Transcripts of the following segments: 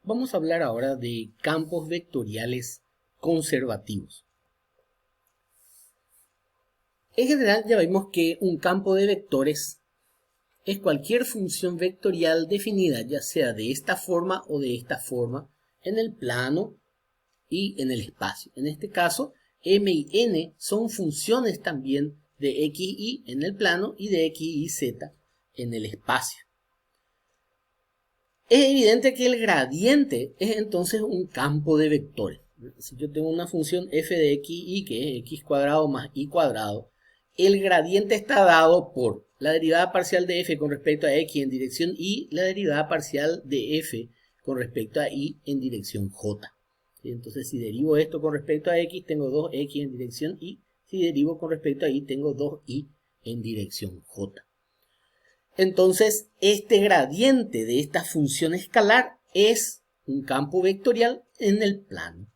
Vamos a hablar ahora de campos vectoriales conservativos. En general ya vimos que un campo de vectores es cualquier función vectorial definida ya sea de esta forma o de esta forma en el plano y en el espacio. En este caso, m y n son funciones también de x y en el plano y de x y z en el espacio. Es evidente que el gradiente es entonces un campo de vectores. Si yo tengo una función f de x y que es x cuadrado más y cuadrado, el gradiente está dado por la derivada parcial de f con respecto a x en dirección y, la derivada parcial de f con respecto a y en dirección j. Entonces, si derivo esto con respecto a x, tengo 2x en dirección y. Si derivo con respecto a y, tengo 2y en dirección j. Entonces, este gradiente de esta función escalar es un campo vectorial en el plano.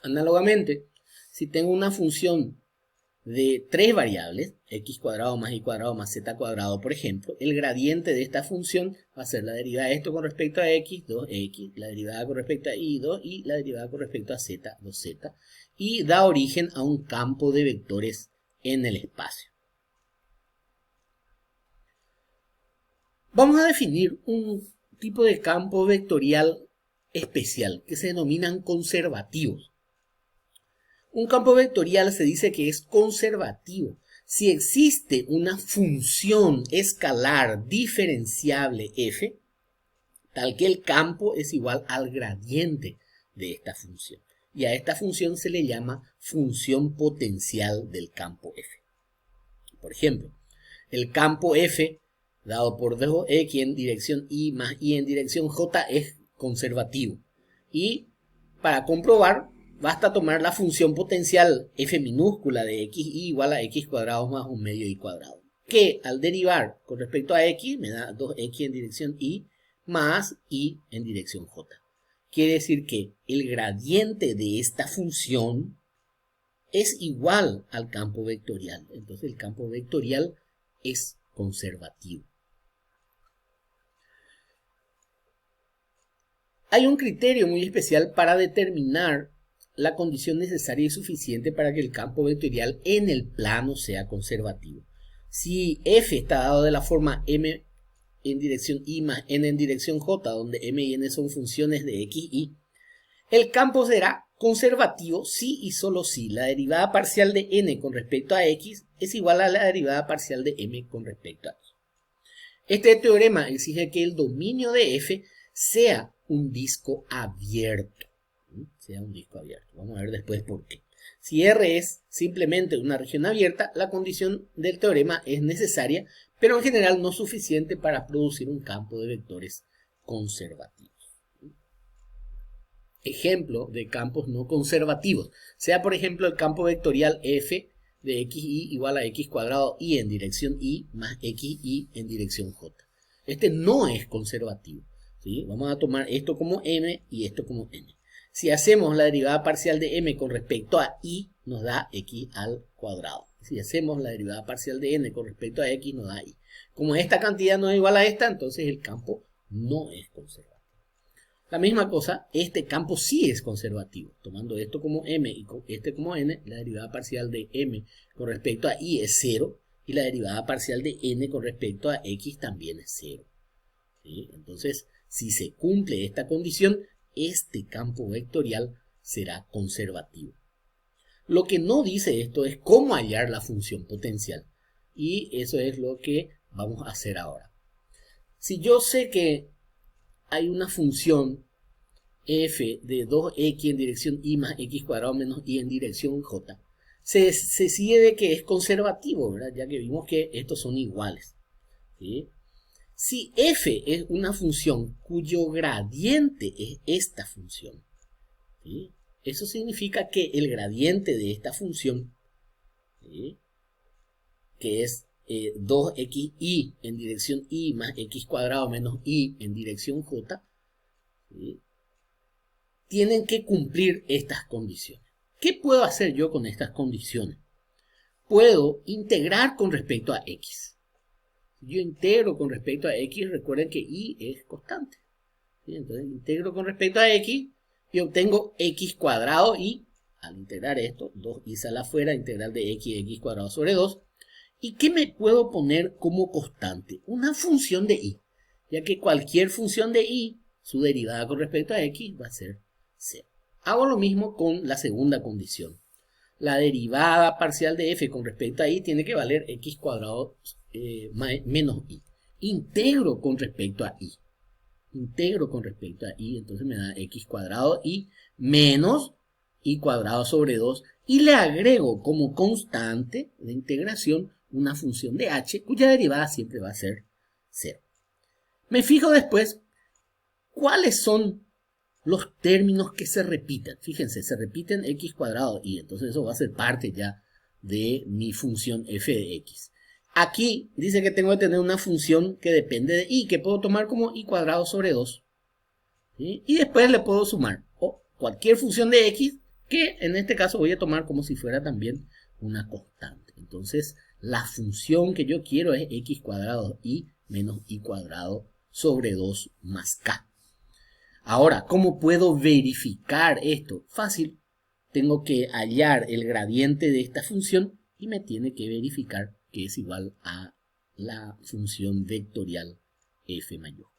Análogamente, si tengo una función de tres variables, x cuadrado más y cuadrado más z cuadrado, por ejemplo, el gradiente de esta función va a ser la derivada de esto con respecto a x, 2x, la derivada con respecto a y, 2, y la derivada con respecto a z, 2z, y da origen a un campo de vectores en el espacio. Vamos a definir un tipo de campo vectorial especial que se denominan conservativos. Un campo vectorial se dice que es conservativo si existe una función escalar diferenciable f, tal que el campo es igual al gradiente de esta función. Y a esta función se le llama función potencial del campo f. Por ejemplo, el campo f dado por 2x en dirección y más y en dirección j es conservativo. Y para comprobar, basta tomar la función potencial f minúscula de x y igual a x cuadrado más un medio y cuadrado, que al derivar con respecto a x me da 2x en dirección y más y en dirección j. Quiere decir que el gradiente de esta función es igual al campo vectorial. Entonces el campo vectorial es conservativo. Hay un criterio muy especial para determinar la condición necesaria y suficiente para que el campo vectorial en el plano sea conservativo. Si f está dado de la forma m en dirección y más n en dirección j, donde m y n son funciones de x y, el campo será conservativo si y solo si la derivada parcial de n con respecto a x es igual a la derivada parcial de m con respecto a y. Este teorema exige que el dominio de f sea un disco abierto. Vamos a ver después por qué. Si R es simplemente una región abierta, la condición del teorema es necesaria, pero en general no suficiente para producir un campo de vectores conservativos. Ejemplo de campos no conservativos. Sea por ejemplo el campo vectorial f de xy igual a x cuadrado y en dirección y más xy en dirección j. Este no es conservativo. ¿Sí? Vamos a tomar esto como m y esto como n. Si hacemos la derivada parcial de m con respecto a y, nos da x al cuadrado. Si hacemos la derivada parcial de n con respecto a x, nos da y. Como esta cantidad no es igual a esta, entonces el campo no es conservativo. La misma cosa, este campo sí es conservativo. Tomando esto como m y este como n, la derivada parcial de m con respecto a y es 0 y la derivada parcial de n con respecto a x también es 0. ¿Sí? Entonces, si se cumple esta condición, este campo vectorial será conservativo. Lo que no dice esto es cómo hallar la función potencial. Y eso es lo que vamos a hacer ahora. Si yo sé que hay una función f de 2x en dirección y más x cuadrado menos y en dirección j, se sigue de que es conservativo, ¿verdad? Ya que vimos que estos son iguales. ¿Sí? Si f es una función cuyo gradiente es esta función, ¿sí? Eso significa que el gradiente de esta función, ¿sí? Que es 2xy en dirección y más x cuadrado menos y en dirección j, ¿sí? Tienen que cumplir estas condiciones. ¿Qué puedo hacer yo con estas condiciones? Puedo integrar con respecto a x. Si yo integro con respecto a x, recuerden que y es constante. ¿Sí? Entonces integro con respecto a x y obtengo x cuadrado y al integrar esto, 2y sale afuera, integral de x cuadrado sobre 2. ¿Y qué me puedo poner como constante? Una función de y, ya que cualquier función de y, su derivada con respecto a x va a ser 0. Hago lo mismo con la segunda condición. La derivada parcial de f con respecto a y tiene que valer x cuadrado menos y. Integro con respecto a y. Integro con respecto a y, entonces me da x cuadrado y menos y cuadrado sobre 2. Y le agrego como constante de integración una función de h cuya derivada siempre va a ser 0. Me fijo después cuáles son los términos que se repiten. Fíjense, se repiten x cuadrado y entonces eso va a ser parte ya de mi función f de x. Aquí dice que tengo que tener una función que depende de y, que puedo tomar como y cuadrado sobre 2. ¿Sí? Y después le puedo sumar cualquier función de x, que en este caso voy a tomar como si fuera también una constante. Entonces, la función que yo quiero es x cuadrado y menos y cuadrado sobre 2 más k. Ahora, ¿cómo puedo verificar esto? Fácil. Tengo que hallar el gradiente de esta función y me tiene que verificar que es igual a la función vectorial f mayúscula.